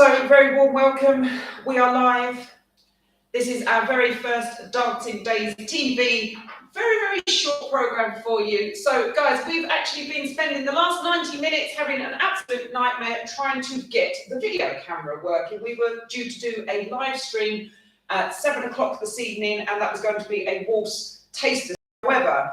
So, very warm welcome. We are live. This is our very first Dancing Days TV. Very short program for you. So, guys, we've actually been spending the last 90 minutes having an absolute nightmare trying to get the video camera working. We were due to do a live stream at 7 o'clock this evening, and that was going to be a waltz taster. However,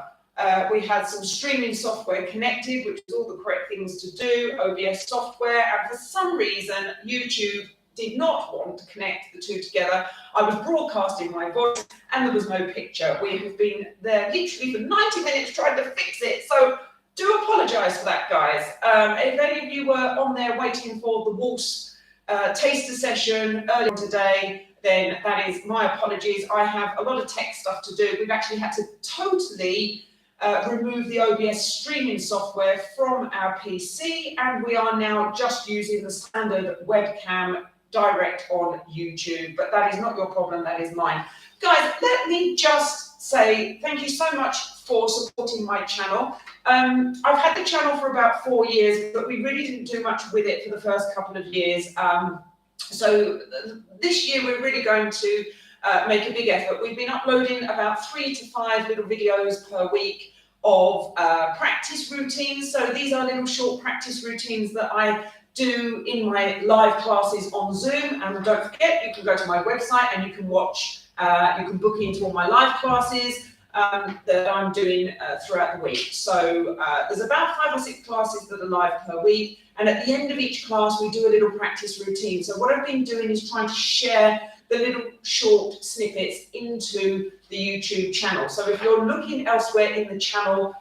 we had some streaming software connected, which was all the correct things to do, OBS software, and for some reason, YouTube did not want to connect the two together. I was broadcasting my voice and there was no picture. We have been there literally for 90 minutes trying to fix it, so do apologise for that, guys. If any of you were on there waiting for the waltz taster session earlier today, then that is my apologies. I have a lot of tech stuff to do. We've actually had to totally remove the OBS streaming software from our PC, and we are now just using the standard webcam direct on YouTube. But that is not your problem, that is mine. Guys, let me just say thank you so much for supporting my channel. I've had the channel for about 4 years, but we really didn't do much with it for the first couple of years. So this year we're really going to make a big effort. We've been uploading about 3 to 5 little videos per week of practice routines. So these are little short practice routines that I do in my live classes on Zoom. And don't forget, you can go to my website and you can watch, you can book into all my live classes that I'm doing throughout the week. So there's about 5 or 6 classes that are live per week. And at the end of each class, we do a little practice routine. So what I've been doing is trying to share the little short snippets into the YouTube channel. So if you're looking elsewhere in the channel,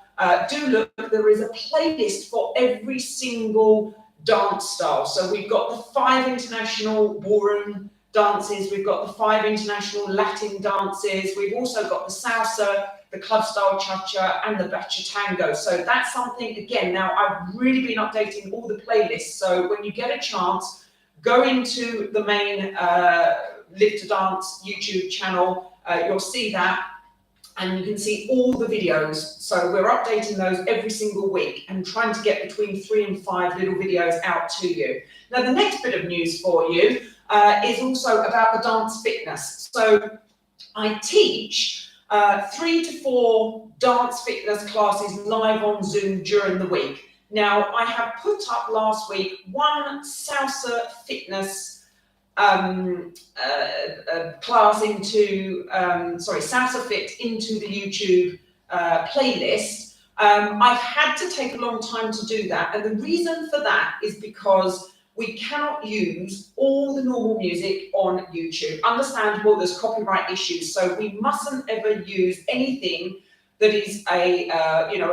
do look, there is a playlist for every single dance style. So we've got the 5 international ballroom dances, we've got the 5 international Latin dances, we've also got the salsa, the club style cha-cha, and the bachata. So that's something, again, now I've really been updating all the playlists. So when you get a chance, go into the main Live to Dance YouTube channel, you'll see that, and you can see all the videos. So we're updating those every single week and trying to get between 3 and 5 little videos out to you. Now, the next bit of news for you is also about the dance fitness. So I teach 3 to 4 dance fitness classes live on Zoom during the week. Now, I have put up last week one salsa fitness class into, salsa fit into the YouTube playlist. I've had to take a long time to do that. And the reason for that is because we cannot use all the normal music on YouTube. Understandable, there's copyright issues. So we mustn't ever use anything that is a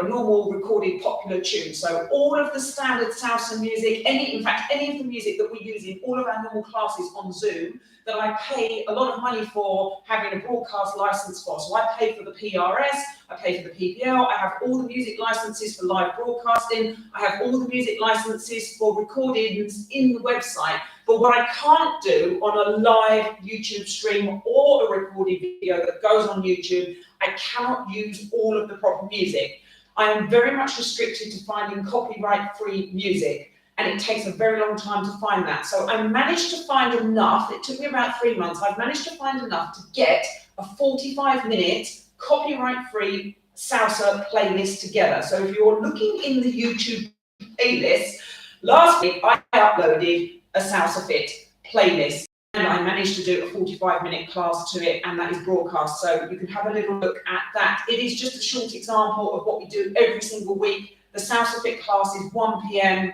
normal recorded popular tune. So all of the standard salsa music, in fact any of the music that we use in all of our normal classes on Zoom that I pay a lot of money for having a broadcast license for. So I pay for the PRS, I pay for the PPL, I have all the music licenses for live broadcasting, I have all the music licenses for recordings in the website. But what I can't do on a live YouTube stream or a recorded video that goes on YouTube, I cannot use all of the proper music. I am very much restricted to finding copyright-free music, and it takes a very long time to find that. So I managed to find enough, it took me about 3 months, I've managed to find enough to get a 45-minute copyright-free salsa playlist together. So if you're looking in the YouTube playlist, last week I uploaded a salsa fit playlist, and I managed to do a 45-minute class to it, and that is broadcast, so you can have a little look at that. It is just a short example of what we do every single week. The salsa fit class is 1 p.m.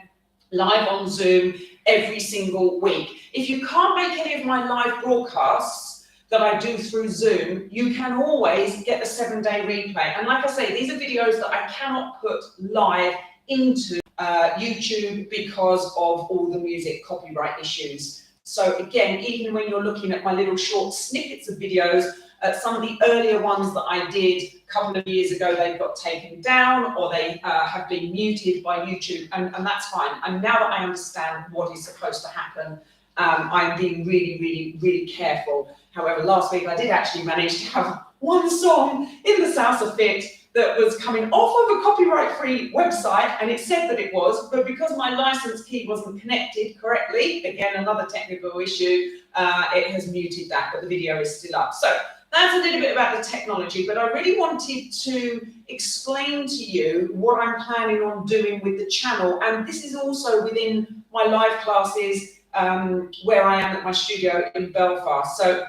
live on Zoom every single week. If you can't make any of my live broadcasts that I do through Zoom, you can always get a 7-day replay. And like I say, these are videos that I cannot put live into YouTube because of all the music copyright issues. So again, even when you're looking at my little short snippets of videos, some of the earlier ones that I did a couple of years ago, they've got taken down or they have been muted by YouTube, and that's fine. And now that I understand what is supposed to happen, I'm being really careful. However, last week I did actually manage to have one song in the salsa fit that was coming off of a copyright-free website, and it said that it was, but because my license key wasn't connected correctly, again, another technical issue, it has muted that, but the video is still up. So that's a little bit about the technology, but I really wanted to explain to you what I'm planning on doing with the channel, and this is also within my live classes where I am at my studio in Belfast. So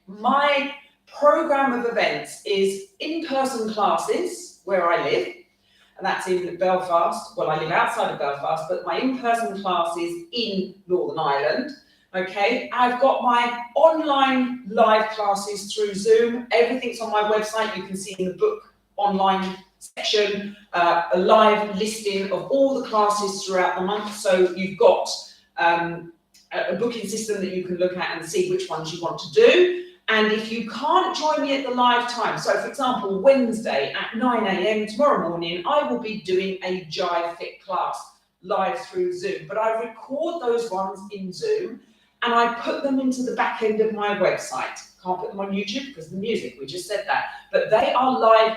my program of events is in-person classes where I live, and that's in Belfast. Well, I live outside of Belfast, but my in-person classes in Northern Ireland. Okay, I've got my online live classes through Zoom. Everything's on my website. You can see in the book online section a live listing of all the classes throughout the month. So you've got a booking system that you can look at and see which ones you want to do. And if you can't join me at the live time, so for example, Wednesday at 9 AM tomorrow morning, I will be doing a Jive Fit class live through Zoom. But I record those ones in Zoom and I put them into the back end of my website. Can't put them on YouTube because of the music, we just said that. But they are live,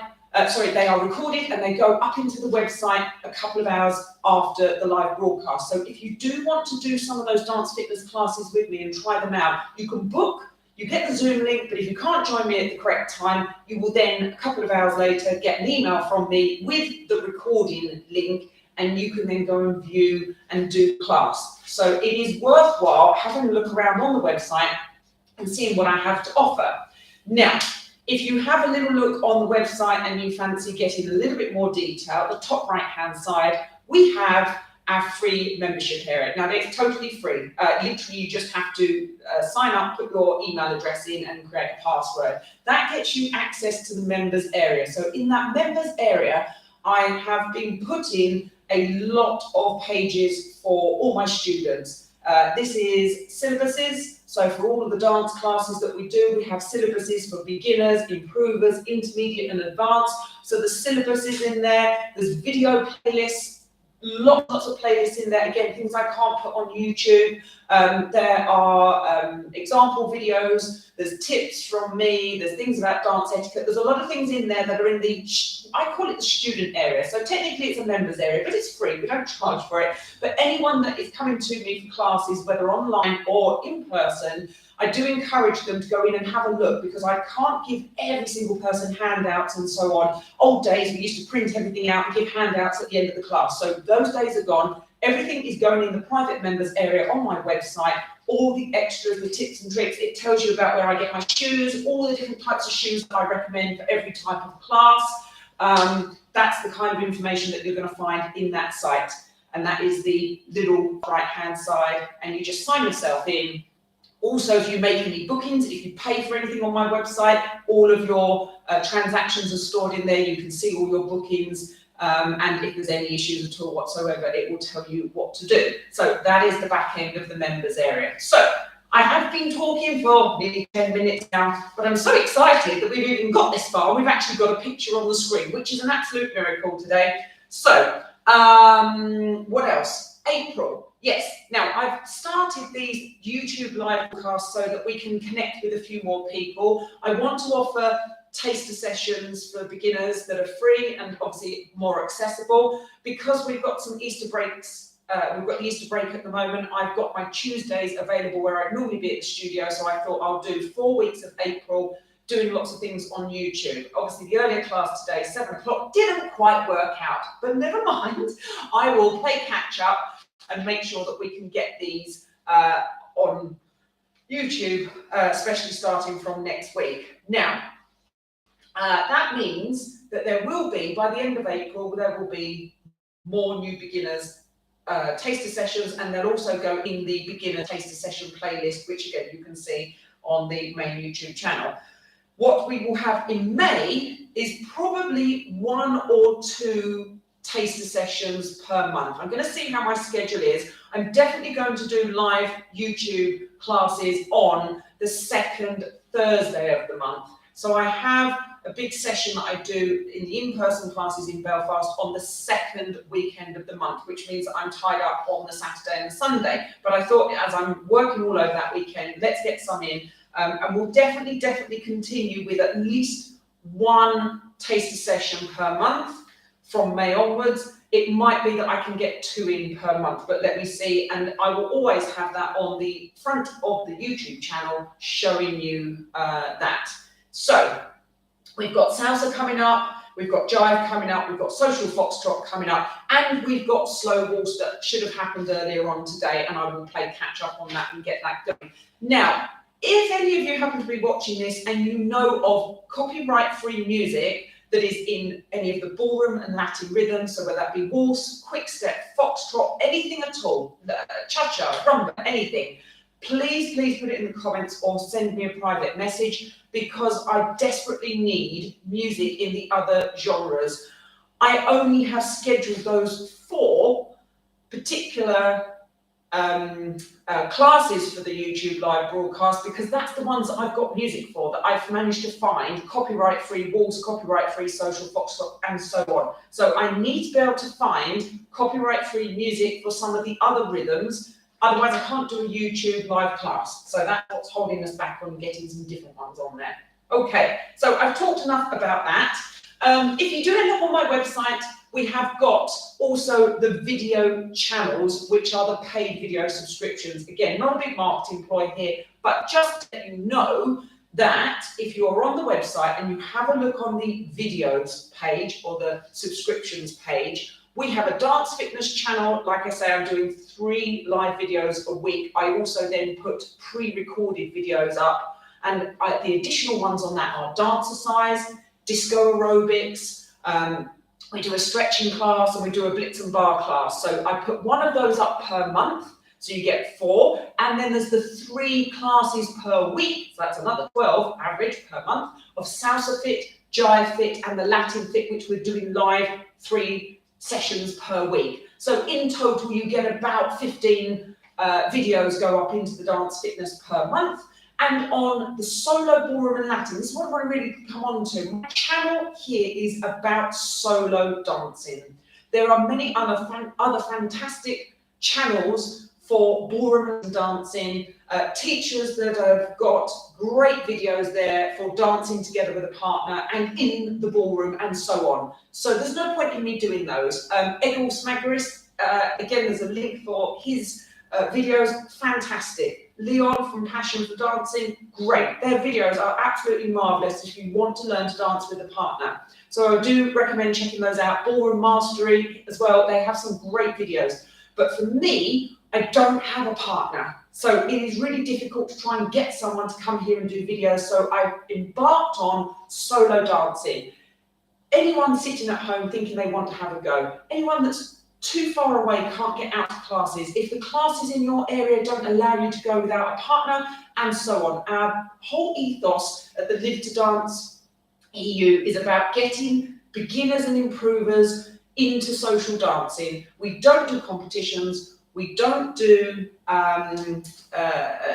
they are recorded and they go up into the website a couple of hours after the live broadcast. So if you do want to do some of those dance fitness classes with me and try them out, you can book. You get the Zoom link, but if you can't join me at the correct time, you will then, a couple of hours later, get an email from me with the recording link, and you can then go and view and do class. So it is worthwhile having a look around on the website and seeing what I have to offer. Now, if you have a little look on the website and you fancy getting a little bit more detail, the top right-hand side, we have our free membership area. Now, it's totally free. Literally, you just have to sign up, put your email address in and create a password. That gets you access to the members area. So in that members area, I have been putting a lot of pages for all my students. This is syllabuses. So for all of the dance classes that we do, we have syllabuses for beginners, improvers, intermediate and advanced. So the syllabus is in there. There's video playlists. Lots of playlists in there, again, things I can't put on YouTube. There are example videos, there's tips from me, there's things about dance etiquette. There's a lot of things in there that are in the, I call it the student area. So technically it's a members area, but it's free, we don't charge for it. But anyone that is coming to me for classes, whether online or in person, I do encourage them to go in and have a look, because I can't give every single person handouts and so on. Old days, we used to print everything out and give handouts at the end of the class. So those days are gone. Everything is going in the private members area on my website. All the extras, the tips and tricks, it tells you about where I get my shoes, all the different types of shoes that I recommend for every type of class. That's the kind of information that you're going to find in that site. And that is the little right-hand side. And you just sign yourself in. Also, if you make any bookings, if you pay for anything on my website, all of your transactions are stored in there. You can see all your bookings, and if there's any issues at all whatsoever, it will tell you what to do. So that is the back end of the members area. So I have been talking for nearly 10 minutes now, but I'm so excited that we've even got this far. We've actually got a picture on the screen, which is an absolute miracle today. So what else? April. Yes, now I've started these YouTube live podcasts so that we can connect with a few more people. I want to offer taster sessions for beginners that are free and obviously more accessible. Because we've got some Easter breaks, we've got the Easter break at the moment, I've got my Tuesdays available where I'd normally be at the studio, so I thought I'll do 4 weeks of April doing lots of things on YouTube. Obviously the earlier class today, 7 o'clock, didn't quite work out, but never mind. I will play catch up and make sure that we can get these on YouTube, especially starting from next week. Now, that means that there will be, by the end of April, there will be more new beginners taster sessions, and they'll also go in the beginner taster session playlist, which again, you can see on the main YouTube channel. What we will have in May is probably 1 or 2 taster sessions per month. I'm going to see how my schedule is. I'm definitely going to do live YouTube classes on the 2nd Thursday of the month. So I have a big session that I do in the in-person classes in Belfast on the 2nd weekend of the month, which means that I'm tied up on the Saturday and the Sunday. But I thought, as I'm working all over that weekend, let's get some in. And we'll definitely continue with at least 1 taster session per month from May onwards. It might be that I can get 2 in per month, but let me see. And I will always have that on the front of the YouTube channel showing you that. So we've got salsa coming up, we've got jive coming up, we've got social foxtrot coming up, and we've got slow waltz that should have happened earlier on today, and I will play catch up on that and get that going. Now, if any of you happen to be watching this and you know of copyright-free music that is in any of the ballroom and Latin rhythms, so whether that be waltz, quick step, foxtrot, anything at all, cha-cha, rumba, anything, please put it in the comments or send me a private message, because I desperately need music in the other genres. I only have scheduled those 4 particular classes for the YouTube live broadcast, because that's the ones that I've got music for, that I've managed to find copyright-free waltz, copyright-free social foxtrot, and so on. So I need to be able to find copyright-free music for some of the other rhythms. Otherwise, I can't do a YouTube live class. So that's what's holding us back on getting some different ones on there. Okay, so I've talked enough about that. If you do end up on my website, we have got also the video channels, which are the paid video subscriptions. Again, not a big marketing ploy here, but just to let you know that if you are on the website and you have a look on the videos page or the subscriptions page, we have a dance fitness channel. Like I say, I'm doing 3 live videos a week. I also then put pre-recorded videos up, and the additional ones on that are dancercise, disco aerobics, we do a stretching class, and we do a blitz and bar class. So I put one of those up per month, so you get 4, and then there's the 3 classes per week, so that's another 12 average per month, of salsa fit, jive fit, and the Latin fit, which we're doing live 3 sessions per week. So in total, you get about 15 videos go up into the dance fitness per month. And on the solo ballroom and Latin, this is what I want to really come on to. My channel here is about solo dancing. There are many other fantastic channels for ballroom and dancing, teachers that have got great videos there for dancing together with a partner and in the ballroom and so on. So there's no point in me doing those. Adele Smagris, again, there's a link for his videos, fantastic. Leon from Passion for Dancing, great. Their videos are absolutely marvellous if you want to learn to dance with a partner. So I do recommend checking those out. Ballroom Mastery as well, they have some great videos. But for me, I don't have a partner. So it is really difficult to try and get someone to come here and do videos. So I've embarked on solo dancing. Anyone sitting at home thinking they want to have a go, anyone that's too far away, can't get out to classes, if the classes in your area don't allow you to go without a partner, and so on. Our whole ethos at the Live to Dance EU is about getting beginners and improvers into social dancing. We don't do competitions, we don't do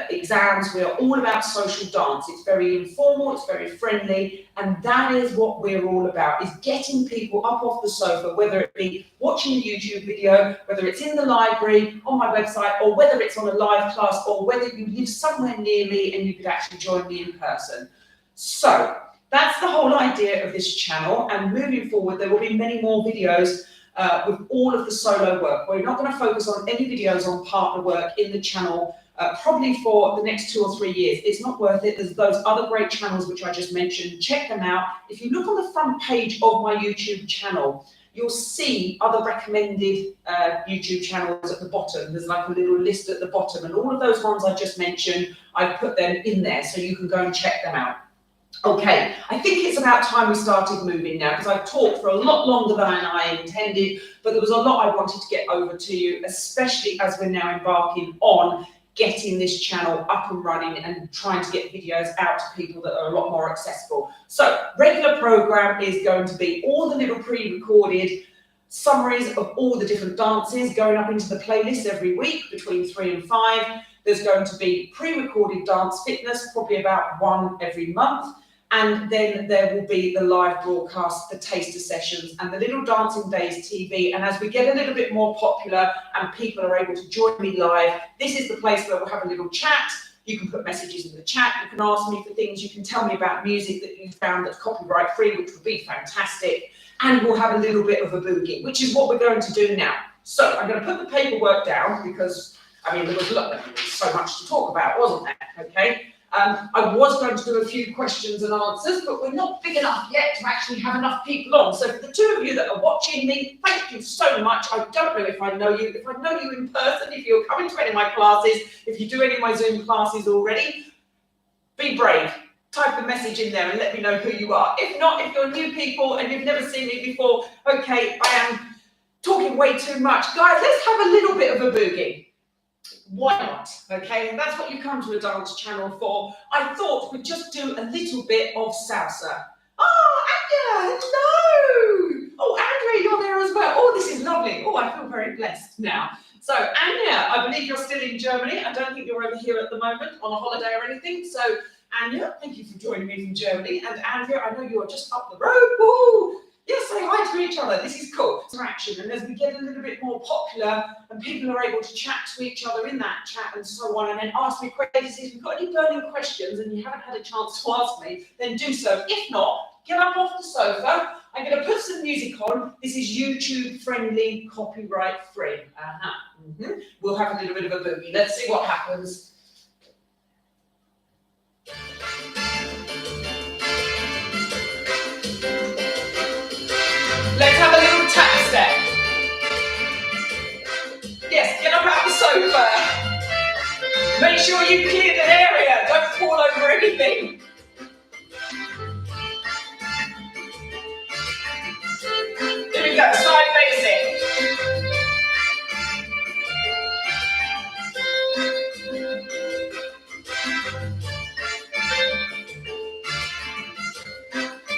exams, we are all about social dance. It's very informal, it's very friendly, and that is what we're all about, is getting people up off the sofa, whether it be watching a YouTube video, whether it's in the library, on my website, or whether it's on a live class, or whether you live somewhere near me and you could actually join me in person. So that's the whole idea of this channel, and moving forward there will be many more videos with all of the solo work. We're not going to focus on any videos on partner work in the channel probably for the next 2 or 3 years. It's not worth it. There's those other great channels which I just mentioned. Check them out. If you look on the front page of my YouTube channel, you'll see other recommended YouTube channels at the bottom. There's like a little list at the bottom, and all of those ones I just mentioned, I've put them in there so you can go and check them out. Okay, I think it's about time we started moving now, because I've talked for a lot longer than I intended, but there was a lot I wanted to get over to you, especially as we're now embarking on getting this channel up and running and trying to get videos out to people that are a lot more accessible. So, regular program is going to be all the little pre-recorded summaries of all the different dances going up into the playlist every week between 3 and 5. There's going to be pre-recorded dance fitness, probably about 1 every month. And then there will be the live broadcast, the taster sessions, and the Little Dancing Days TV. And as we get a little bit more popular and people are able to join me live, this is the place where we'll have a little chat. You can put messages in the chat. You can ask me for things. You can tell me about music that you found that's copyright free, which would be fantastic. And we'll have a little bit of a boogie, which is what we're going to do now. So I'm going to put the paperwork down because, I mean, there was so much to talk about, wasn't there? Okay. I was going to do a few questions and answers, but we're not big enough yet to actually have enough people on. So for the two of you that are watching me, thank you so much. I don't know if I know you. If I know you in person, if you're coming to any of my classes, if you do any of my Zoom classes already, be brave. Type a message in there and let me know who you are. If not, if you're new people and you've never seen me before, okay, I am talking way too much. Guys, let's have a little bit of a boogie. Why not? Okay, and that's what you come to a dance channel for. I thought we'd just do a little bit of salsa. Oh, Anya, hello! Oh, Andrea, you're there as well. Oh, this is lovely. Oh, I feel very blessed now. So, Anya, I believe you're still in Germany. I don't think you're over here at the moment on a holiday or anything. So, Anya, thank you for joining me from Germany. And Andrea, I know you are just up the road. Woo! Yes, say hi to each other. This is cool. Interaction, and as we get a little bit more popular and people are able to chat to each other in that chat and so on, and then ask me questions. If you've got any burning questions and you haven't had a chance to ask me, then do so. If not, get up off the sofa. I'm going to put some music on. This is YouTube friendly, copyright free. We'll have a little bit of a boogie. Let's see what happens. Let's have a little tap step. Yes, get up out the sofa. Make sure you clear the area. Don't fall over anything. Here we go, side basic.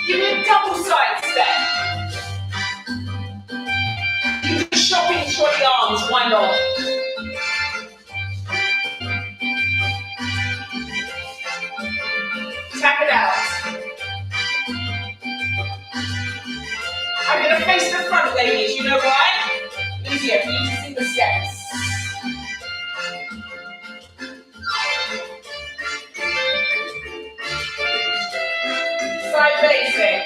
Give me a double side step. Shopping trolley arms, why not? Tap it out. I'm going to face the front, ladies. You know why? Easier for you to see the steps. Side basic.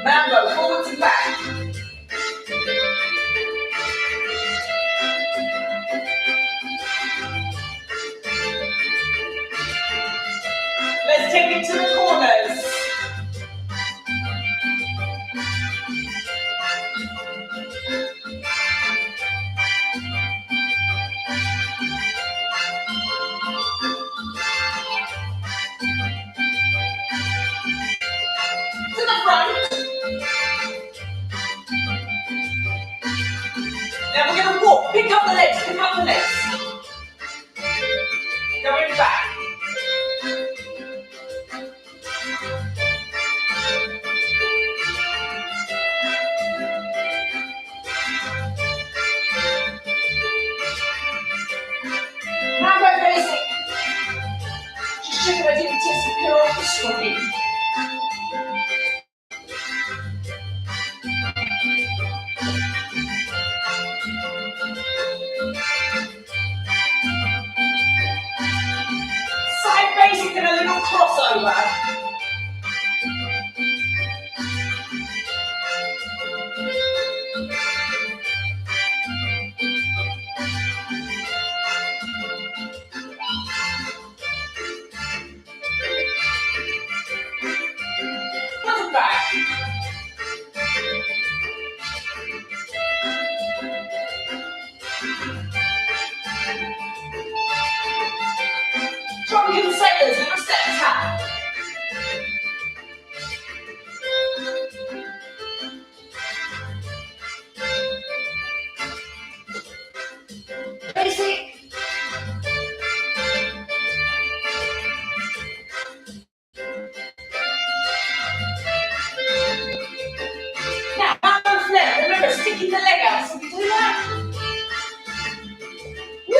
Mambo, forwards and back. Let's take it to the corners. To the front. Now we're going to walk. Pick up the legs, pick up the legs. Going back. Mambo basic. Just checking I didn't disappear off the screen. Side basic and a little crossover. Drunken sailors, little step tap. Basic. Now, mambo flip. Remember, sticking the leg out. So we do that. Woo!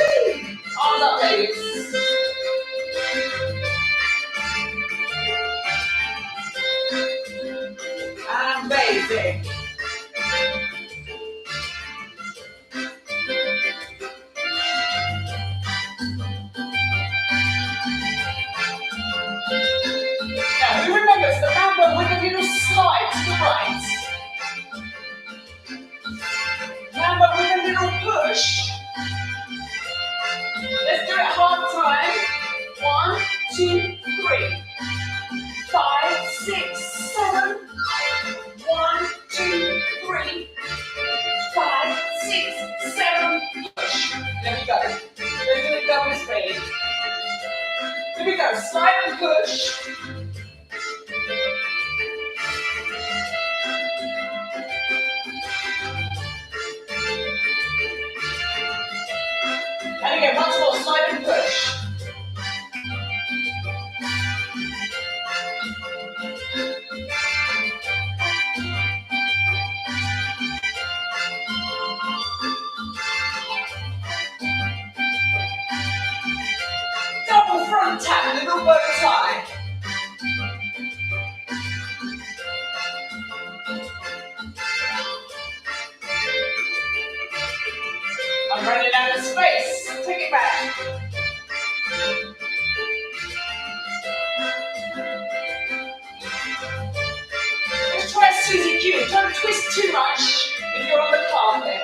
Arms up, ladies. And basic. 2, 3, 5, 6, 7. 1, 2, 3, 5, 6, 7. Push. There we go. Let's do it double speed. Here we go. Slide and push. And again, once more, slide and push. Double front tap, a little bow tie. I'm running out of space. Take it back. Just try Susie Q. Don't twist too much if you're on the carpet.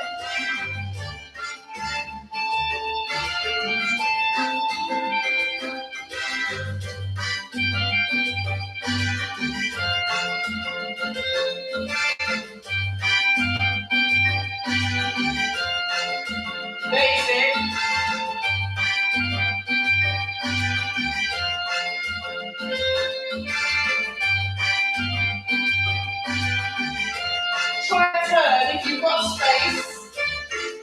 Amazing. Try a turn if you've got space.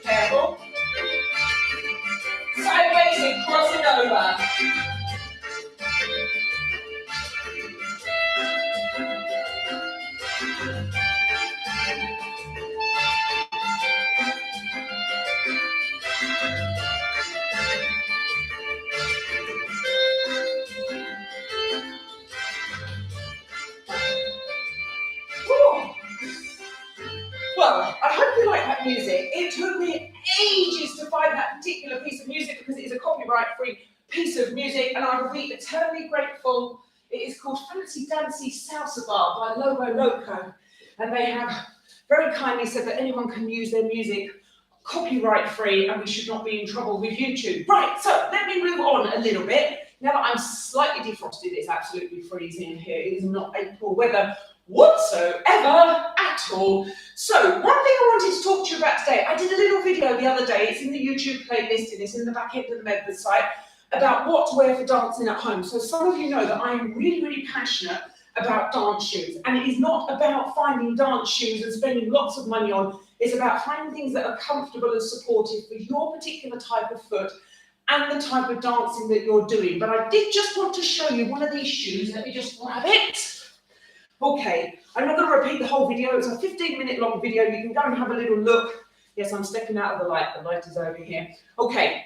Careful. Sideways and crossing over. Well, I hope you like that music. It took me ages to find that particular piece of music because it is a copyright-free piece of music, and I will be eternally grateful. It is called Fancy Dancy Salsa Bar by Lobo Loco, and they have very kindly said that anyone can use their music copyright-free, and we should not be in trouble with YouTube. Right, so let me move on a little bit. Now that I'm slightly defrosted, it's absolutely freezing here. It is not April weather whatsoever at all. So one thing I wanted to talk to you about today, I did a little video the other day, it's in the YouTube playlist and it's in the back end of the members site, about what to wear for dancing at home. So some of you know that I am really, really passionate about dance shoes, and it is not about finding dance shoes and spending lots of money on, it's about finding things that are comfortable and supportive for your particular type of foot and the type of dancing that you're doing. But I did just want to show you one of these shoes. Let me just grab it. Okay, I'm not going to repeat the whole video. It's a 15-minute long video. You can go and have a little look. Yes, I'm stepping out of the light. The light is over here. Okay,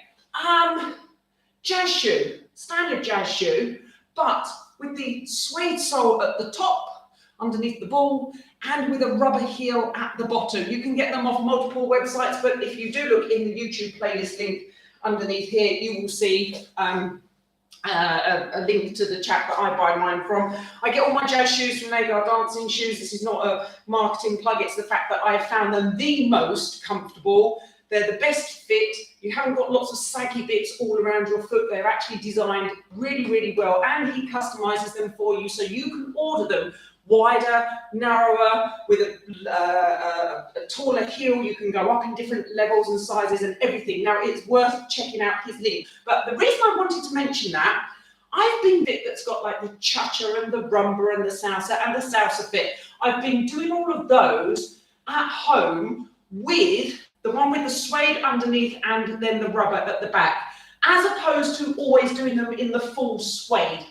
jazz shoe, standard jazz shoe, but with the suede sole at the top, underneath the ball, and with a rubber heel at the bottom. You can get them off multiple websites, but if you do look in the YouTube playlist link underneath here, you will see a link to the chap that I buy mine from. I get all my jazz shoes from Nagar Dancing Shoes. This is not a marketing plug, it's the fact that I found them the most comfortable. They're the best fit. You haven't got lots of saggy bits all around your foot. They're actually designed really, really well, and he customizes them for you, so you can order them wider, narrower, with a taller heel. You can go up in different levels and sizes and everything. Now, it's worth checking out his link. But the reason I wanted to mention that, I've been bit that's got like the cha-cha and the rumba and the salsa and the salsa fit. I've been doing all of those at home with the one with the suede underneath and then the rubber at the back, as opposed to always doing them in the full suede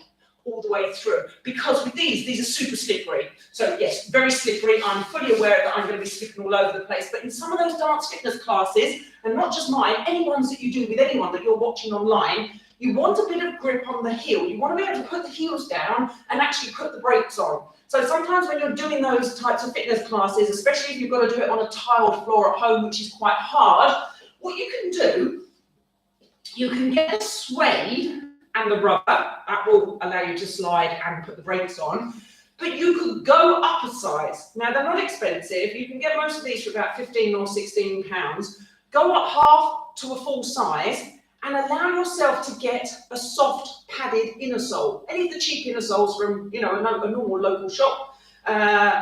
all the way through, because with these are super slippery. So yes, very slippery. I'm fully aware that I'm going to be slipping all over the place, but in some of those dance fitness classes, and not just mine, any ones that you do with anyone that you're watching online, you want a bit of grip on the heel. You want to be able to put the heels down and actually put the brakes on. So sometimes when you're doing those types of fitness classes, especially if you've got to do it on a tiled floor at home, which is quite hard, what you can do, you can get the suede and the rubber, that will allow you to slide and put the brakes on, but you could go up a size. Now, they're not expensive. You can get most of these for about 15 or 16 pounds. Go up half to a full size, and allow yourself to get a soft padded inner sole. Any of the cheap inner soles from, you know, a normal local shop.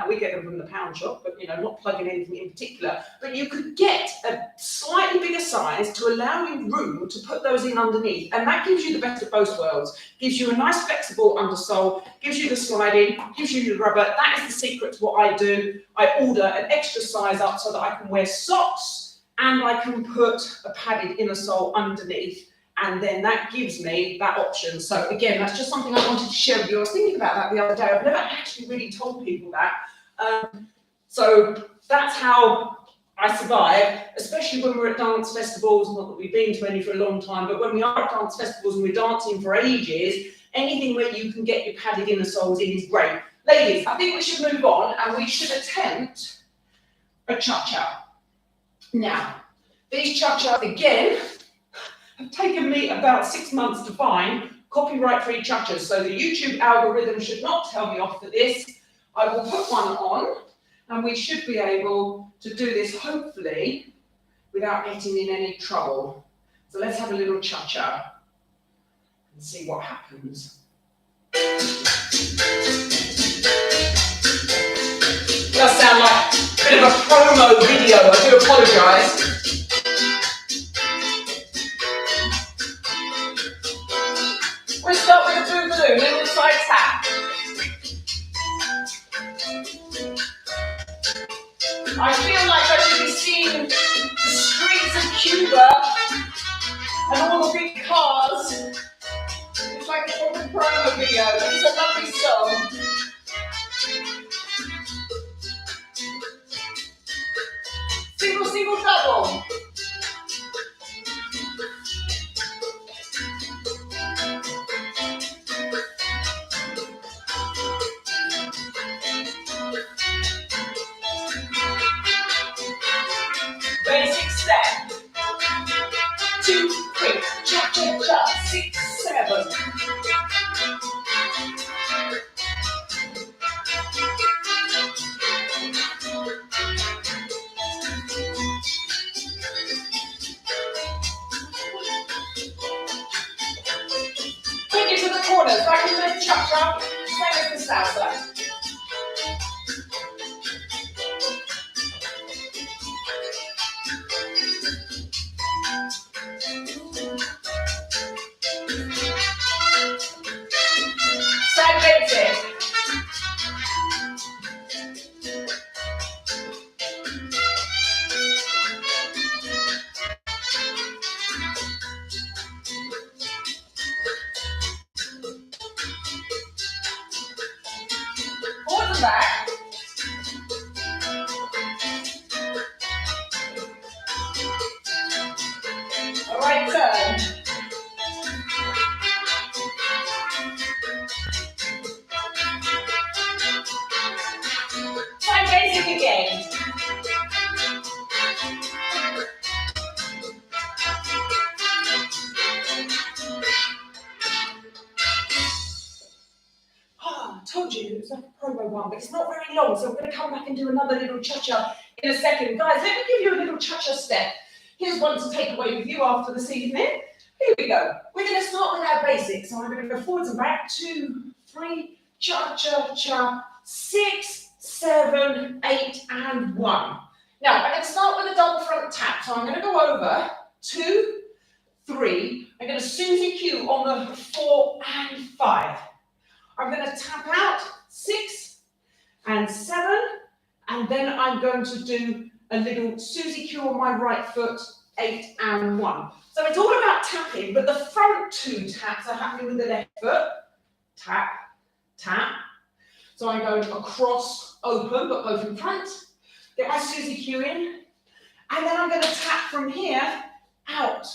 We get them from the pound shop, but, you know, not plugging anything in particular. But you could get a slightly bigger size to allow you room to put those in underneath, and that gives you the best of both worlds. Gives you a nice flexible undersole, gives you the sliding, gives you the rubber. That is the secret to what I do. I order an extra size up so that I can wear socks and I can put a padded inner sole underneath. And then that gives me that option. So again, that's just something I wanted to share with you. I was thinking about that the other day. I've never actually really told people that. So that's how I survive, especially when we're at dance festivals. Not that we've been to any for a long time, but when we are at dance festivals and we're dancing for ages, anything where you can get your padded inner soles in is great. Ladies, I think we should move on and we should attempt a cha-cha. Now, these cha-chas, again, have taken me about 6 months to find copyright-free cha-chas, so the YouTube algorithm should not tell me off for this. I will put one on, and we should be able to do this, hopefully, without getting in any trouble. So let's have a little cha-cha and see what happens. It does sound like a bit of a promo video, I do apologise. We'll start with a boogaloo, little side tap. I feel like I should be seeing the streets of Cuba and all the big cars. It's like a proper promo video. It's a lovely song. Single, single, double. Basic step. 2, 3, cha cha cha, 6, 7. Take it to the corners, back in the cha cha, same as the salsa. Side basic. Forward and back. All right, turn. Side basic again. I told you it was like a promo one, but it's not very long, so I'm going to come back and do another little cha-cha in a second. Guys, let me give you a little cha-cha step. Here's one to take away with you after this evening. Here we go. We're going to start with our basics. So I'm going to go forwards and back. 2, 3, cha-cha-cha. 6, 7, 8, and 1. Now, I'm going to start with a double front tap. So I'm going to go over 2, 3. I'm going to Susie Q on the 4 and 5. I'm going to tap out 6 and 7, and then I'm going to do a little Susie Q on my right foot, 8 and 1. So it's all about tapping, but the front 2 taps are happening with the left foot. Tap, tap. So I'm going across, open, but both in front. Get my Susie Q in, and then I'm going to tap from here, out,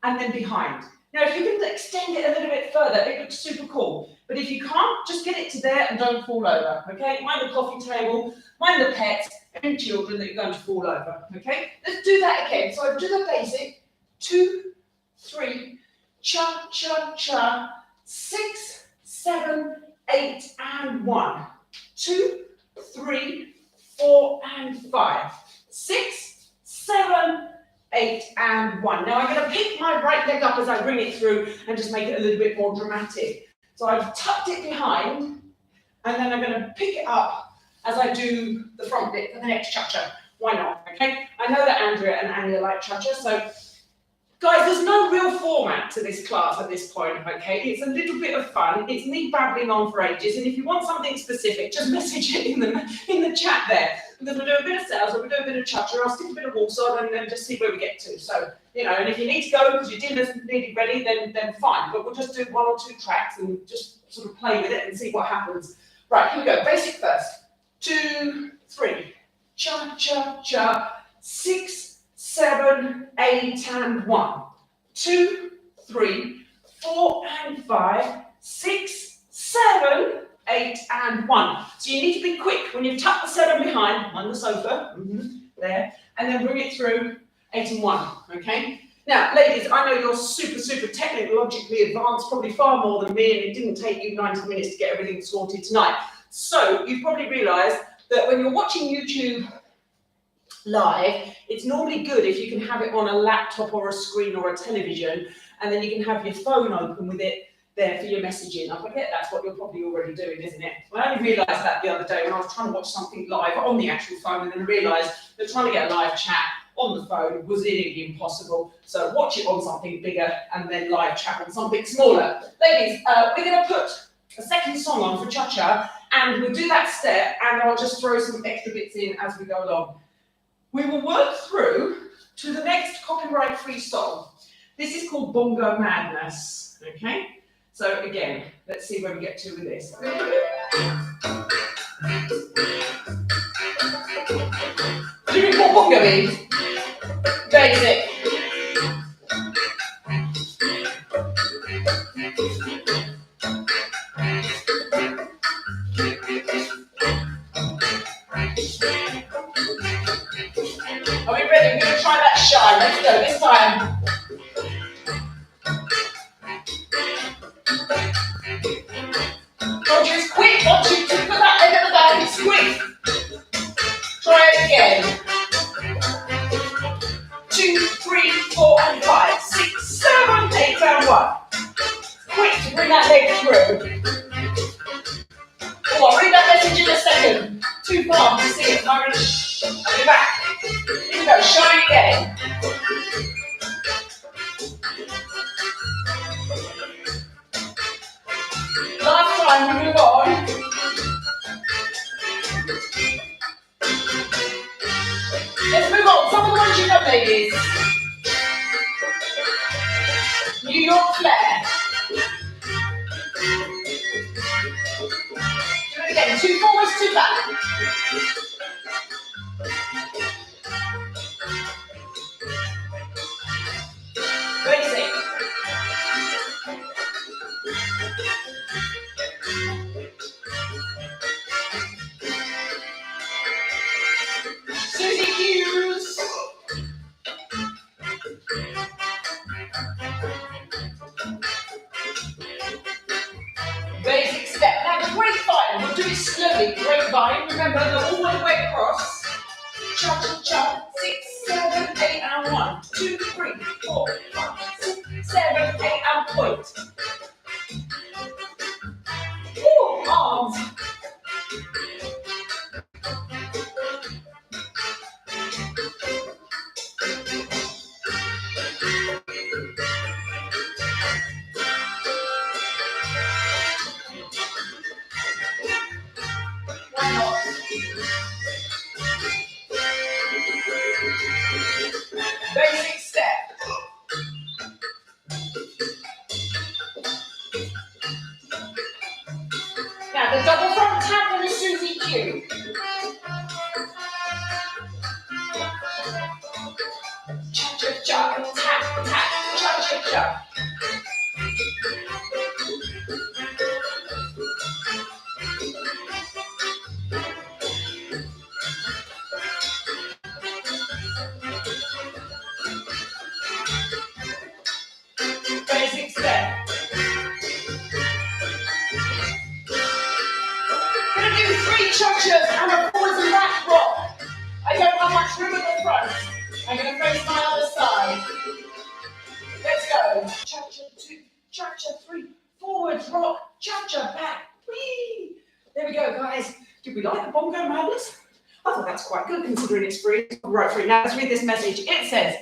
and then behind. Now, if you can extend it a little bit further, it looks super cool. But if you can't, just get it to there and don't fall over, okay? Mind the coffee table, mind the pets, and children that you're going to fall over, okay? Let's do that again. So I do the basic. 2, 3, cha, cha, cha. 6, 7, 8, and 1. 2, 3, 4, and 5. 6, 7, 8 and 1. Now I'm going to pick my right leg up as I bring it through and just make it a little bit more dramatic. So I've tucked it behind, and then I'm going to pick it up as I do the front bit for the next cha-cha. Why not? Okay. I know that Andrea and Anya like cha-cha, so guys, there's no real format to this class at this point, okay? It's a little bit of fun. It's me babbling on for ages, and if you want something specific, just message it in the chat there. Because we'll do a bit of salsa, we'll do a bit of cha-cha, I'll stick a bit of waltz on, and then just see where we get to. So, you know, and if you need to go because your dinner's nearly ready, then fine. But we'll just do 1 or 2 tracks and just sort of play with it and see what happens. Right, here we go. Basic first. 2, 3. Cha-cha-cha. 6, 7, 8 and 1. 2, 3, 4 and 5, 6, 7, 8 and 1. So you need to be quick when you tuck the 7 behind on the sofa, there, and then bring it through 8 and 1, okay? Now, ladies, I know you're super technologically advanced, probably far more than me, and it didn't take you 90 minutes to get everything sorted tonight. So you've probably realised that when you're watching YouTube live, it's normally good if you can have it on a laptop or a screen or a television, and then you can have your phone open with it there for your messaging. I forget that's what you're probably already doing, isn't it? Well, I only realised that the other day when I was trying to watch something live on the actual phone, and then I realised that trying to get a live chat on the phone was nearly impossible. So watch it on something bigger and then live chat on something smaller. Ladies, we're going to put a second song on for cha-cha, and we'll do that step, and I'll just throw some extra bits in as we go along. We will work through to the next copyright-free song. This is called Bongo Madness, okay? So again, let's see where we get to with this. Do you know what bongo is? Basic. Are we ready? We're going to try that shy. Let's go this time. Roger, it's quick. Once you put that leg at the back, it's quick. Try it again. 2, 3, 4 and 5, 6, 7, 8 and 1. Quick to bring that leg through. Oh, I'll read that message in a second. Too far to see it. I'm going to be back. Here we go, shine again. Last time we move on. Let's move on. Some of the ones you know, ladies. New York Flair. Do it again. 2 forwards, 2 back. Basic. Susie Hughes. Basic step. Now the grapevine, we'll do it slowly. Grapevine, remember, go all the way across. Cha-cha-cha. 6, 7, 8 and 1. 2, 3, 4, 5, 6, 7, 8 and point. Ooh, arms. Why not? Basic step. Now the double front tap on the Susie Q. Cha-cha-cha, tap, tap, cha-cha-cha. Basic step. We're going to do 3 cha-chas and a forwards and back rock. I don't have much room at the front. I'm going to face my other side. Let's go. Cha-cha 2, cha-cha 3, forward rock, cha-cha back. Whee! There we go, guys. Did we like the bongo madness? I thought that's quite good considering it's free. Right, free. Now let's read this message. It says,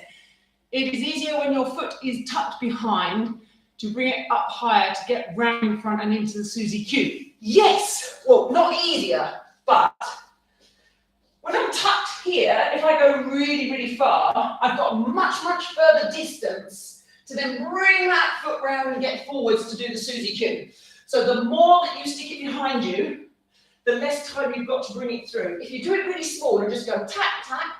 it is easier when your foot is tucked behind to bring it up higher to get round in front and into the Susie Q. Yes! Well, not easier, but when I'm tucked here, if I go really, really far, I've got a much, much further distance to then bring that foot round and get forwards to do the Susie Q. So the more that you stick it behind you, the less time you've got to bring it through. If you do it really small and just go tap, tap,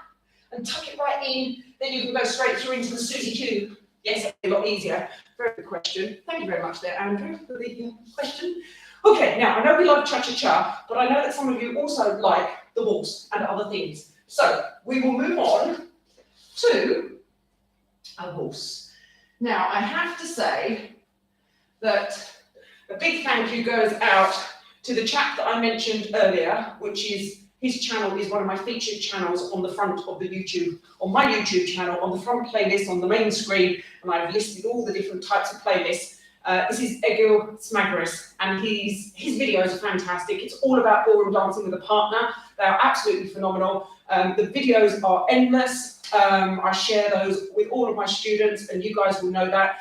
and tuck it right in, then you can go straight through into the Susie Q. Yes, it's a lot easier. Very good question. Thank you very much there, Andrew, for the question. Okay, now I know we love cha-cha-cha, but I know that some of you also like the waltz and other things. So we will move on to a waltz. Now I have to say that a big thank you goes out to the chap that I mentioned earlier, which is his channel is one of my featured channels on the front of the YouTube, on my YouTube channel, on the front playlist, on the main screen, and I've listed all the different types of playlists. This is Adele Smagris, and his videos are fantastic. It's all about ballroom dancing with a partner. They are absolutely phenomenal. The videos are endless. I share those with all of my students, and you guys will know that.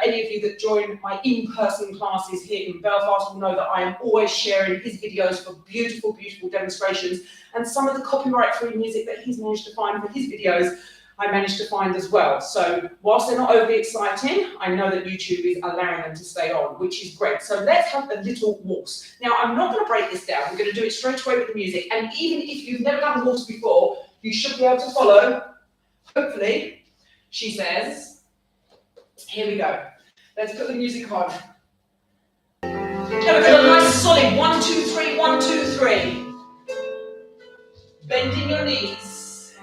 Any of you that join my in-person classes here in Belfast will know that I am always sharing his videos for beautiful, beautiful demonstrations. And some of the copyright-free music that he's managed to find for his videos, I managed to find as well. So whilst they're not overly exciting, I know that YouTube is allowing them to stay on, which is great. So let's have a little waltz. Now, I'm not going to break this down. We're going to do it straight away with the music. And even if you've never done a waltz before, you should be able to follow, hopefully, she says. Here we go. Let's put the music on. Have a good, nice solid 1, 2, 3, 1, 2, 3. Bending your knees.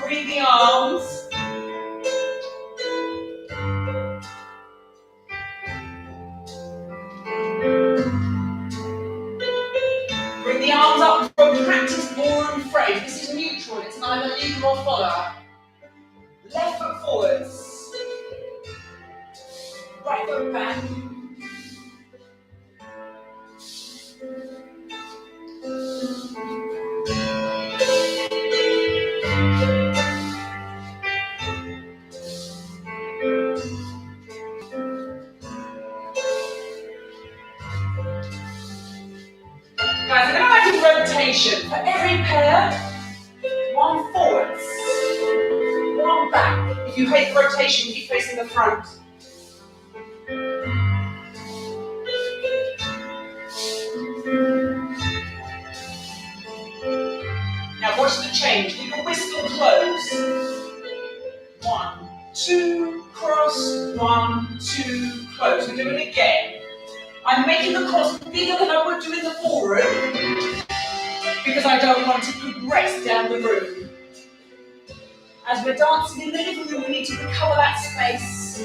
Bring the arms. Bring the arms up from practice ballroom phrase. This is neutral. It's neither lead nor follow. Left foot forwards. Right foot back. Guys, I'm going to make a rotation. For every pair, 1 forwards, 1 back. If you hate the rotation, keep facing the front. Now watch the change. We can whisk and close. 1, 2, cross, 1, 2, close. We do it again. I'm making the cross bigger than I would do in the ballroom because I don't want to progress down the room. As we're dancing in the living room, we need to recover that space.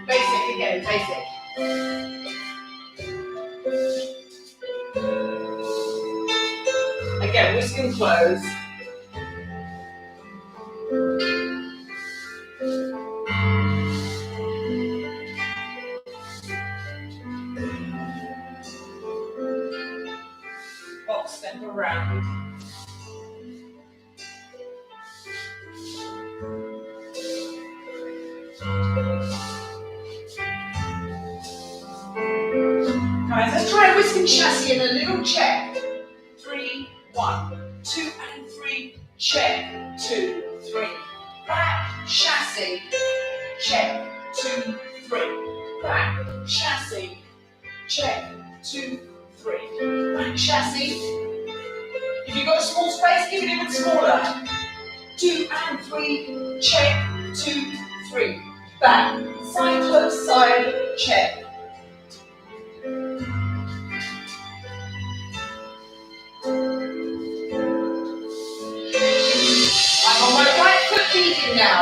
Basic again, basic. Again, whisk and close. Box step around. Guys, let's try a whisk and chassis and a little check. 3, 1, 2 and 3, check, 2, 3. Back, chassis, check, 2, 3. Back, chassis, check, 2, 3. Back, chassis. If you've got a small space, give it even smaller. 2 and 3, check, 2, 3. Back, side, close, side, check. I'm on my right foot beating now.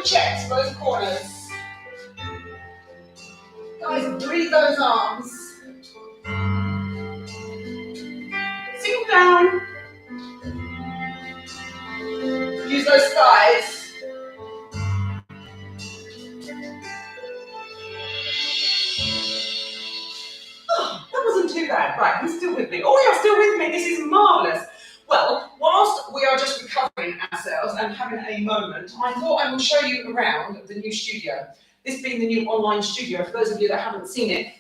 your chest, both corners. Guys, breathe those arms. Sink down. Use those thighs. Oh, that wasn't too bad. Right, who's still with me? Oh, you're still with me. This is marvellous. Well, whilst we are just recovering ourselves and having a moment, I thought I would show you around the new studio. This being the new online studio, for those of you that haven't seen it,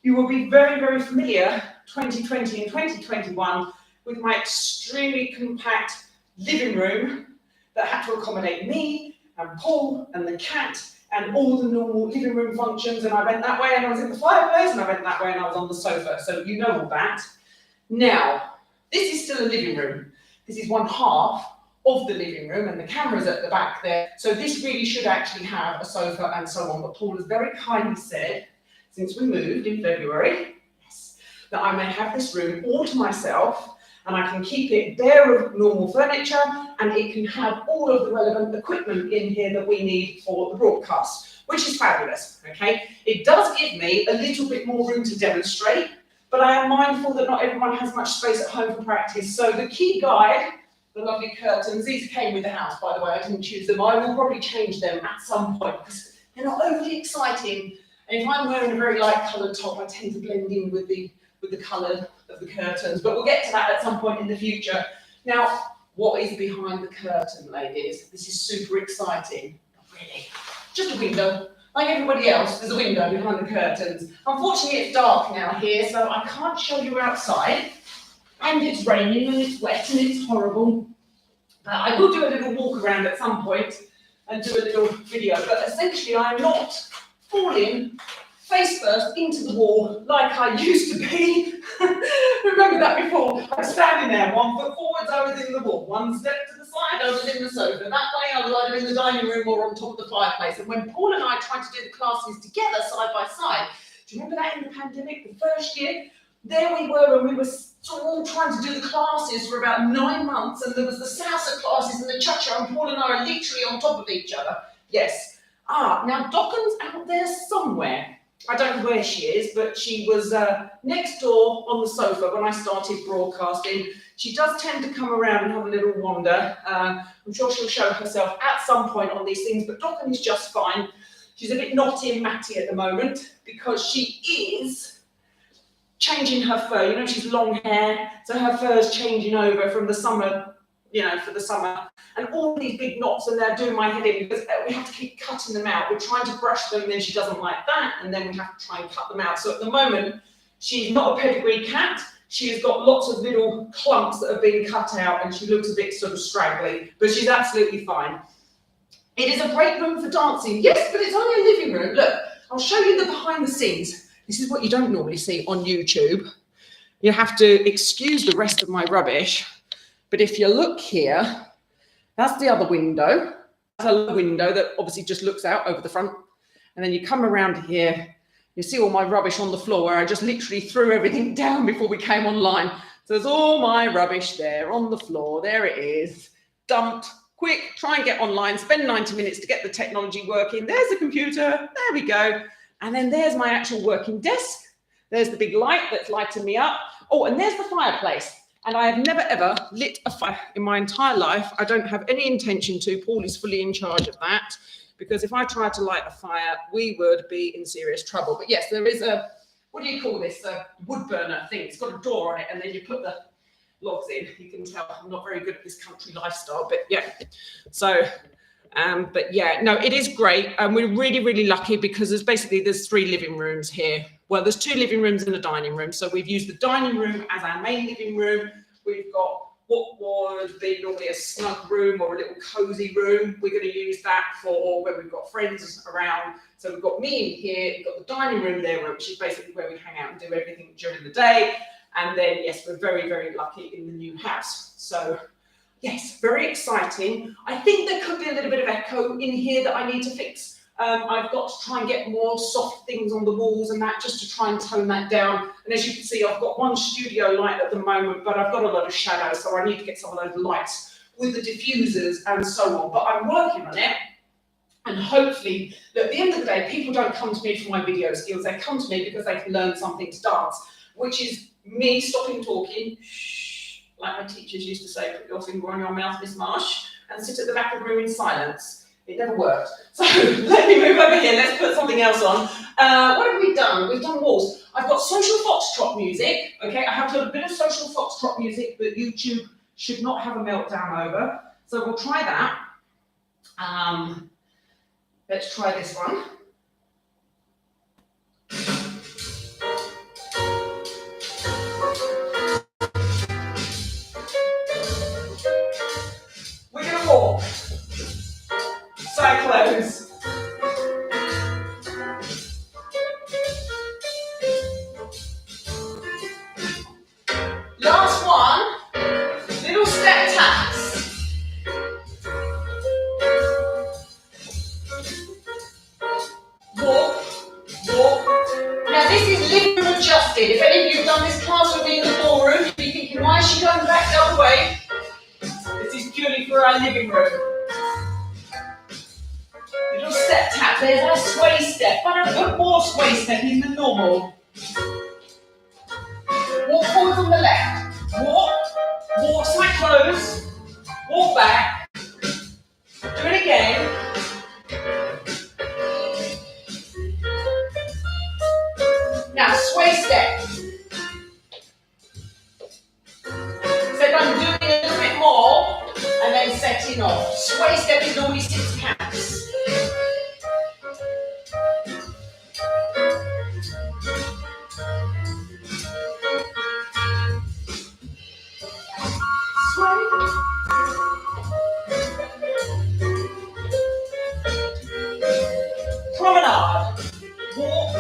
you will be very, very familiar, 2020 and 2021, with my extremely compact living room that had to accommodate me and Paul and the cat and all the normal living room functions, and I went that way and I was in the fireplace, and I went that way and I was on the sofa, so you know all that. Now, this is still a living room. This is one half of the living room, and the camera's at the back there, so this really should actually have a sofa and so on, but Paul has very kindly said, since we moved in February, yes, that I may have this room all to myself, and I can keep it bare of normal furniture, and it can have all of the relevant equipment in here that we need for the broadcast, which is fabulous, okay? It does give me a little bit more room to demonstrate, but I am mindful that not everyone has much space at home for practice. So the key guide, the lovely curtains, these came with the house, by the way, I didn't choose them. I will probably change them at some point because they're not overly exciting. And if I'm wearing a very light coloured top, I tend to blend in with the colour of the curtains, but we'll get to that at some point in the future. Now, what is behind the curtain, ladies? This is super exciting. Not really. Just a window. Like everybody else, there's a window behind the curtains. Unfortunately, it's dark now here, so I can't show you outside. And it's raining and it's wet and it's horrible. I will do a little walk around at some point and do a little video, but essentially I'm not falling face first into the wall like I used to be. Remember that before? I was standing there, 1 foot forwards, I was in the wall. 1 step to the side, I was in the sofa. That way I was either in the dining room or on top of the fireplace. And when Paul and I tried to do the classes together, side by side, do you remember that in the pandemic, the first year? There we were, and we were all trying to do the classes for about 9 months, and there was the salsa classes and the cha-cha, and Paul and I are literally on top of each other. Yes. Now Docken's out there somewhere. I don't know where she is, but she was next door on the sofa when I started broadcasting. She does tend to come around and have a little wander. I'm sure she'll show herself at some point on these things, but Docken is just fine. She's a bit knotty and matty at the moment because she is changing her fur. You know, she's long hair, so her fur's changing over from the summer, you know, for the summer. And all these big knots, and they're doing my head in because we have to keep cutting them out. We're trying to brush them, and then she doesn't like that, and then we have to try and cut them out. So at the moment, she's not a pedigree cat. She has got lots of little clumps that have been cut out, and she looks a bit sort of straggly, but she's absolutely fine. It is a great room for dancing. Yes, but it's only a living room. Look, I'll show you the behind the scenes. This is what you don't normally see on YouTube. You have to excuse the rest of my rubbish. But if you look here, that's the other window. That's a window that obviously just looks out over the front. And then you come around here, you see all my rubbish on the floor where I just literally threw everything down before we came online. So there's all my rubbish there on the floor. There it is, dumped. Quick, try and get online, spend 90 minutes to get the technology working. There's the computer, there we go. And then there's my actual working desk. There's the big light that's lighting me up. Oh, and there's the fireplace. And I have never, ever lit a fire in my entire life. I don't have any intention to. Paul is fully in charge of that, because if I tried to light a fire, we would be in serious trouble. But yes, there is a, what do you call this? A wood burner thing. It's got a door on it, and then you put the logs in. You can tell I'm not very good at this country lifestyle, but yeah. So, but yeah, no, it is great. And we're really, really lucky because there's 3 living rooms here. Well, there's 2 living rooms and a dining room. So we've used the dining room as our main living room. We've got what would be normally a snug room or a little cozy room. We're going to use that for when we've got friends around. So we've got me in here, we've got the dining room there, which is basically where we hang out and do everything during the day. And then, yes, we're very, very lucky in the new house. So, yes, very exciting. I think there could be a little bit of echo in here that I need to fix. I've got to try and get more soft things on the walls and that, just to try and tone that down. And as you can see, I've got one studio light at the moment, but I've got a lot of shadow, so I need to get some of those lights with the diffusers and so on. But I'm working on it. And hopefully, at the end of the day, people don't come to me for my video skills. They come to me because they can learn something to dance, which is me stopping talking, shh, like my teachers used to say, put your finger on your mouth, Miss Marsh, and sit at the back of the room in silence. It never worked. So let me move over here. Let's put something else on. What have we done? We've done waltz. I've got social foxtrot music. Okay, I have got a bit of social foxtrot music that YouTube should not have a meltdown over. So we'll try that. Let's try this one. We're going to walk. Side close. Last one, little step taps. Walk, walk. Now this is living room adjusted. If any of you have done this class with me in the ballroom, you'll be thinking, why is she going back the other way? This is purely for our living room. Little step tap. There's our sway step, but a bit more sway stepping than normal. Walk forward on the left. Walk, walk, side close. Walk back. Do it again. Now sway step. So I'm doing a little bit more and then setting off. Sway step is normally 6 counts. Promenade. Walk,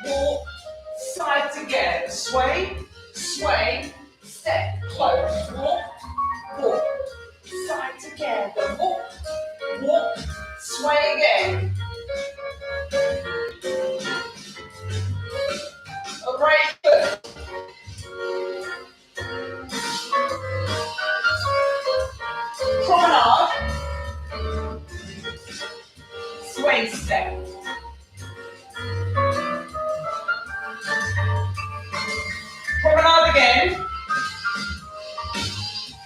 walk, side together. Sway, sway, step, close. Walk, walk, side together. Walk, walk, sway again. Alright, good. Promenade. Sway step. Promenade again.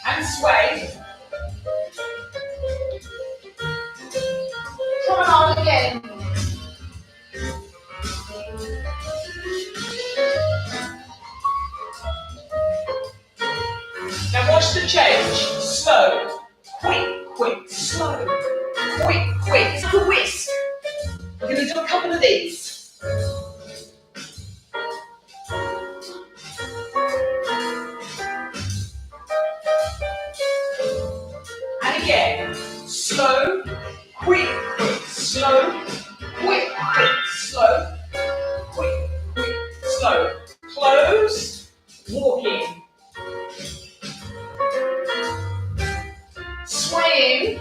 And sway. Promenade again. Now watch the change. Slow. Quick, quick, slow. Quick, quick. It's like a whisk. We're going to do a couple of these. And again. Slow, quick, quick, slow. Quick, quick, slow. Quick, quick, slow. Close. Walking. Swaying.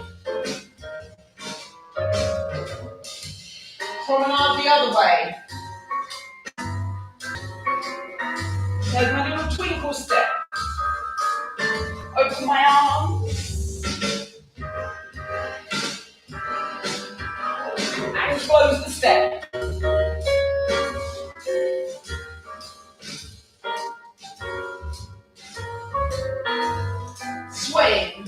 Promenade the other way. There's my little twinkle step. Open my arms. And close the step. Swaying.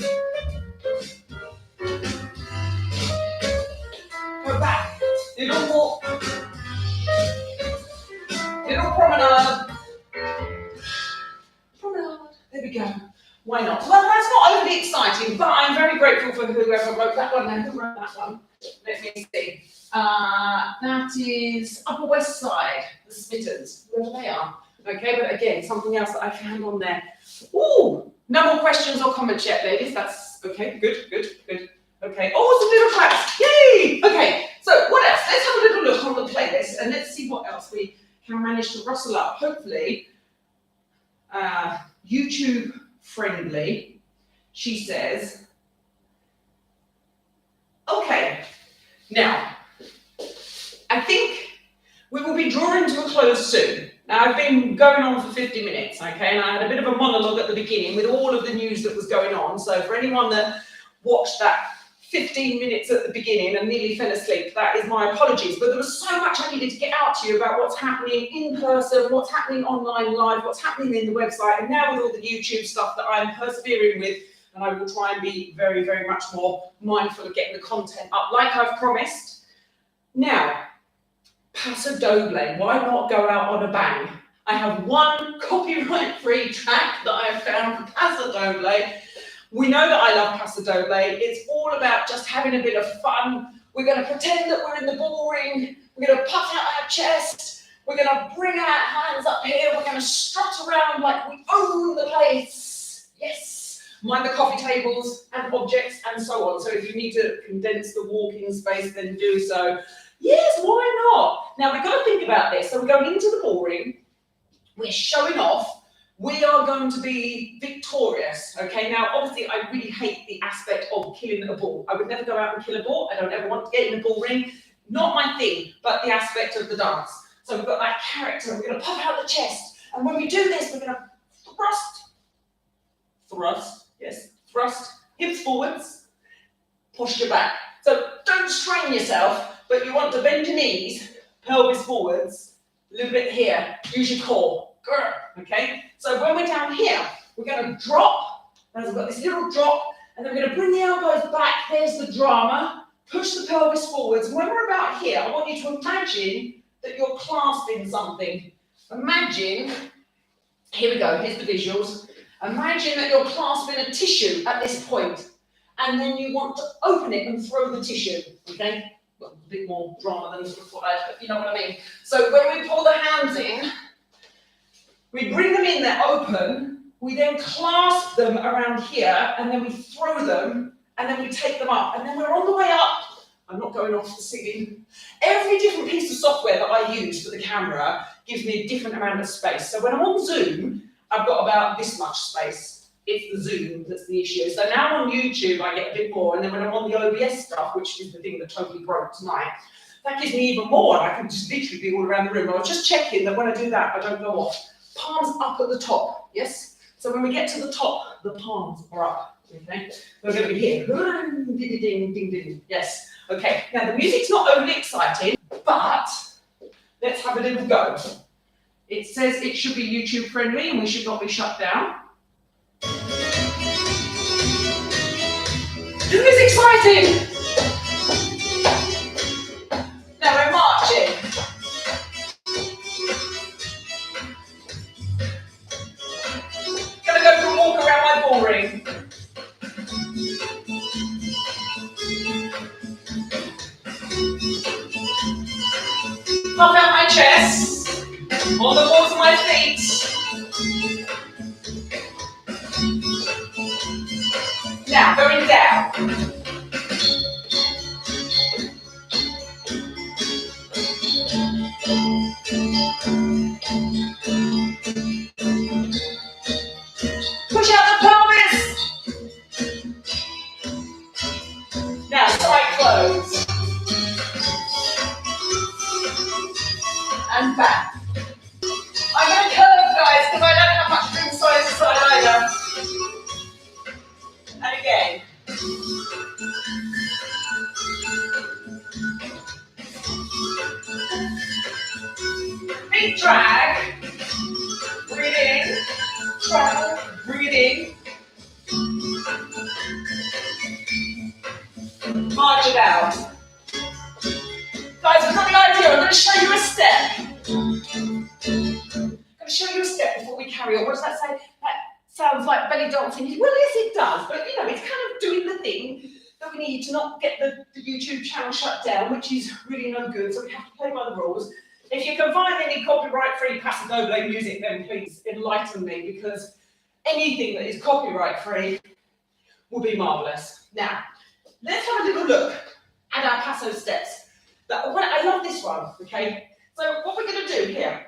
Go back. Little walk. Little promenade. Promenade. There we go. Why not? Well, that's not overly exciting, but I'm very grateful for whoever wrote that one. Now, who wrote that one? Let me see. That is Upper West Side, the Spitters, whoever they are. Okay, but again, something else that I found on there. Ooh, no more questions or comments yet, ladies. That's okay. Good, good, good. Okay. Oh, some little claps. Yay! Okay. So what else? Let's have a little look on the playlist and let's see what else we can manage to rustle up. Hopefully, YouTube friendly. She says, okay. Now, I think we will be drawing to a close soon. Now, I've been going on for 50 minutes, okay, and I had a bit of a monologue at the beginning with all of the news that was going on. So for anyone that watched that 15 minutes at the beginning and nearly fell asleep. That is my apologies. But there was so much I needed to get out to you about what's happening in person, what's happening online live, what's happening in the website, and now with all the YouTube stuff that I'm persevering with, and I will try and be very, very much more mindful of getting the content up like I've promised. Now, Paso Doble, why not go out on a bang? I have one copyright-free track that I have found for Paso Doble. We know that I love Paso Doble. It's all about just having a bit of fun. We're going to pretend that we're in the ball ring. We're going to puff out our chest. We're going to bring our hands up here. We're going to strut around like we own the place. Yes. Mind the coffee tables and objects and so on. So if you need to condense the walking space, then do so. Yes, why not? Now, we've got to think about this. So we're going into the ball ring. We're showing off. We are going to be victorious, okay? Now, obviously, I really hate the aspect of killing a ball. I would never go out and kill a ball. I don't ever want to get in a ball ring. Not my thing, but the aspect of the dance. So we've got that character. We're going to puff out the chest. And when we do this, we're going to thrust, hips forwards, posture back. So don't strain yourself, but you want to bend your knees, pelvis forwards, a little bit here. Use your core. Okay, so when we're down here, we're going to drop, and we've got this little drop, and then we're going to bring the elbows back. There's the drama. Push the pelvis forwards. And when we're about here, I want you to imagine that you're clasping something. Imagine, here we go, here's the visuals. Imagine that you're clasping a tissue at this point, and then you want to open it and throw the tissue, okay? Well, a bit more drama than required, but you know what I mean. So when we pull the hands in, we bring them in, they're open, we then clasp them around here, and then we throw them, and then we take them up, and then we're on the way up. I'm not going off the ceiling. Every different piece of software that I use for the camera gives me a different amount of space. So when I'm on Zoom, I've got about this much space. It's the Zoom that's the issue. So now on YouTube, I get a bit more, and then when I'm on the OBS stuff, which is the thing that totally broke tonight, that gives me even more, and I can just literally be all around the room. I was just checking that when I do that, I don't go off. Palms up at the top, yes? So when we get to the top, the palms are up, okay? We're going to be here. Ding, ding, ding, ding. Yes. Okay, now the music's not overly exciting, but let's have a little go. It says it should be YouTube friendly and we should not be shut down. Who is excited? Now we're marching. Gonna go for a walk around my ball ring. Puff out my chest, on the balls of my feet. Now, going down. Push out the pelvis. Now, side close. And back. I'm going to curve, guys, because I don't have much room side to side either. And again. Big drag. Breathe in. Drag. Breathe in. March it out. Guys, I've got an idea. I'm going to show you a step. I'm going to show you a step before we carry on. What does that say? That sounds like belly dancing. Well, yes, it does. But, you know, it's kind of doing the thing that we need to not get the YouTube channel shut down, which is really no good. So we have to play by the rules. If you can find any copyright-free Paso Doble music, then please enlighten me, because anything that is copyright-free will be marvellous. Now, let's have a little look at our Paso steps. I love this one, okay? So what we're going to do here,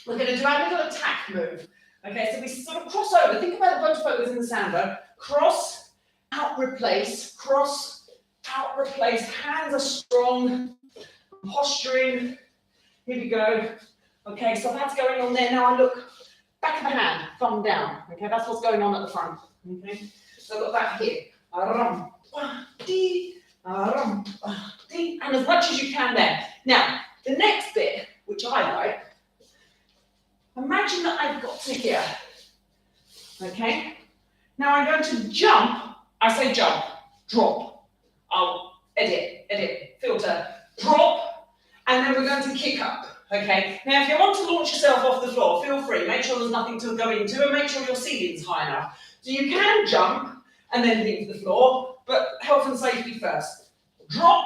we're going to do our little attack move. Okay, so we sort of cross over. Think about the bunch of focus in the samba. Cross, out, replace. Cross, out, replace. Hands are strong. Posturing. Here we go. Okay, so that's going on there. Now I look back of the hand, thumb down. Okay, that's what's going on at the front. Okay, so I've got that here. rum, dee, rum, dee, and as much as you can there. Now, the next bit, which I like, imagine that I've got to here, okay? Now I'm going to jump, I say jump, drop. I'll edit, filter, drop, and then we're going to kick up, okay? Now if you want to launch yourself off the floor, feel free, make sure there's nothing to go into and make sure your ceiling's high enough. So you can jump and then leave the floor, but health and safety first. Drop,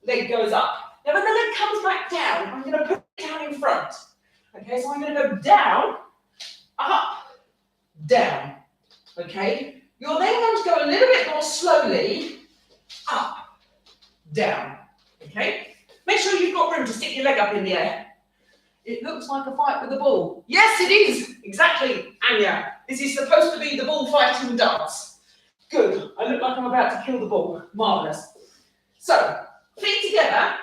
leg goes up. Now when the leg comes back down, I'm going to put it down in front. Okay, so I'm going to go down, up, down. Okay, you're then going to go a little bit more slowly, up, down. Okay, make sure you've got room to stick your leg up in the air. It looks like a fight with the ball. Yes, it is. Exactly, Anya. This is supposed to be the ball fighting dance. Good. I look like I'm about to kill the ball. Marvellous. So, feet together,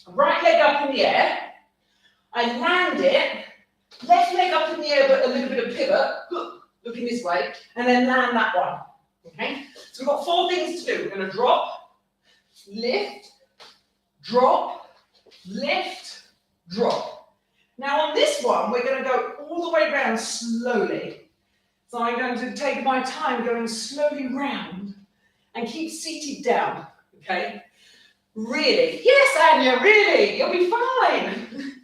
right leg up in the air. I land it, left leg up in the air, but a little bit of pivot, looking this way, and then land that one. Okay? So we've got 4 things to do. We're going to drop, lift, drop, lift, drop. Now on this one, we're going to go all the way around slowly. So I'm going to take my time going slowly round and keep seated down. Okay? Really? Yes, Anya, really. You'll be fine.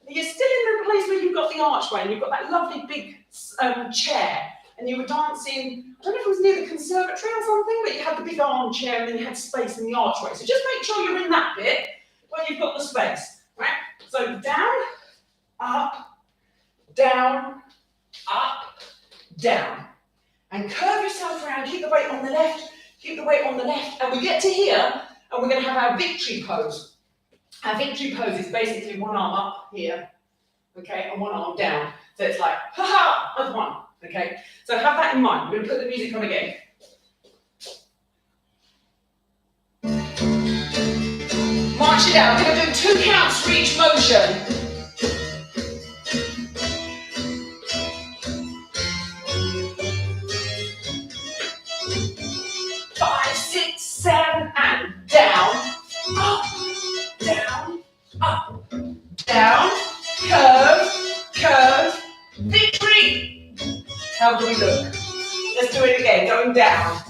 You're still in the place where you've got the archway and you've got that lovely big chair and you were dancing, I don't know if it was near the conservatory or something, but you had the big armchair and then you had space in the archway. So just make sure you're in that bit where you've got the space, right? So down, up, down, up, down. And curve yourself around, keep the weight on the left, keep the weight on the left, and we get to here and we're going to have our victory pose. Our victory pose is basically one arm up here, okay, and one arm down. So it's like, ha-ha, I've won, okay? So have that in mind. We're going to put the music on again. March it out. We're going to do 2 counts for each motion. 5, 6, 7, and down, up, down, up, down, curve, curve, victory. How do we look? Let's do it again, going down.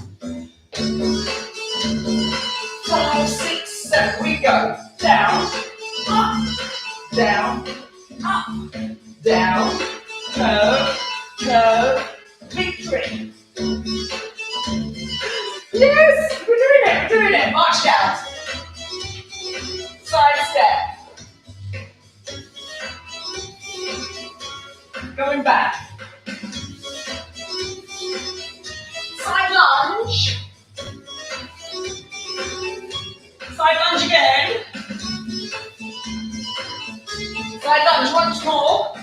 5, 6, 7, we go. Down, up, down, up, down, curve, curve, victory. Yes, we're doing it, march down. Side step. Going back. Side lunge. Side lunge again. Side lunge once more.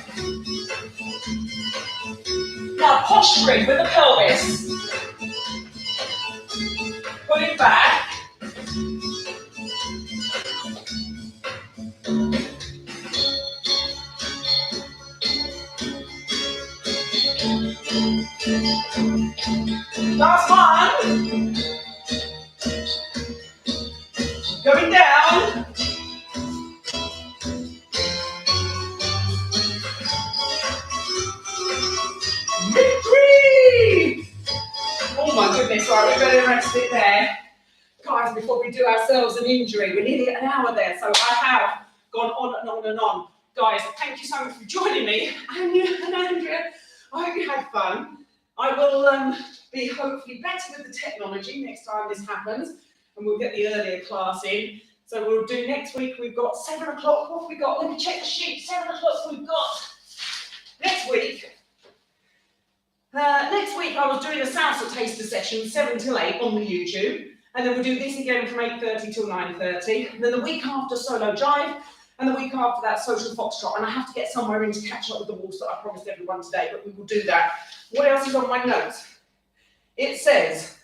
Now posturing with the pelvis. Put it back. Last one. Going down. Victory! Oh my goodness, right, we better rest it there. Guys, before we do ourselves an injury, we're nearly an hour there, so I have gone on and on and on. Guys, thank you so much for joining me, Anya and Andrea. I hope you had fun. I will be hopefully better with the technology next time this happens, and we'll get the earlier class in. So we'll do next week, we've got 7 o'clock. What have we got? Let me check the sheet. 7 o'clock we've got next week. Next week I was doing a salsa taster session, 7 till 8 on the YouTube. And then we'll do this again from 8:30 till 9:30. And then the week after, solo jive. And the week after that, social foxtrot. And I have to get somewhere in to catch up with the waltz that I promised everyone today, but we will do that. What else is on my notes? It says,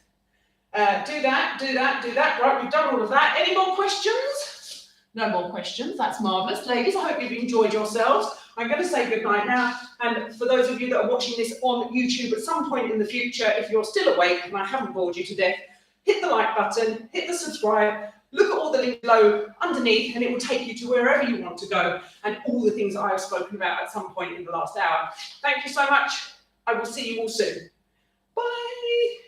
do that, do that, do that. Right, we've done all of that. Any more questions? No more questions. That's marvellous. Ladies, I hope you've enjoyed yourselves. I'm going to say goodnight now. And for those of you that are watching this on YouTube at some point in the future, if you're still awake and I haven't bored you to death, hit the like button, hit the subscribe, look at all the links below underneath, and it will take you to wherever you want to go and all the things that I have spoken about at some point in the last hour. Thank you so much. I will see you all soon. Bye.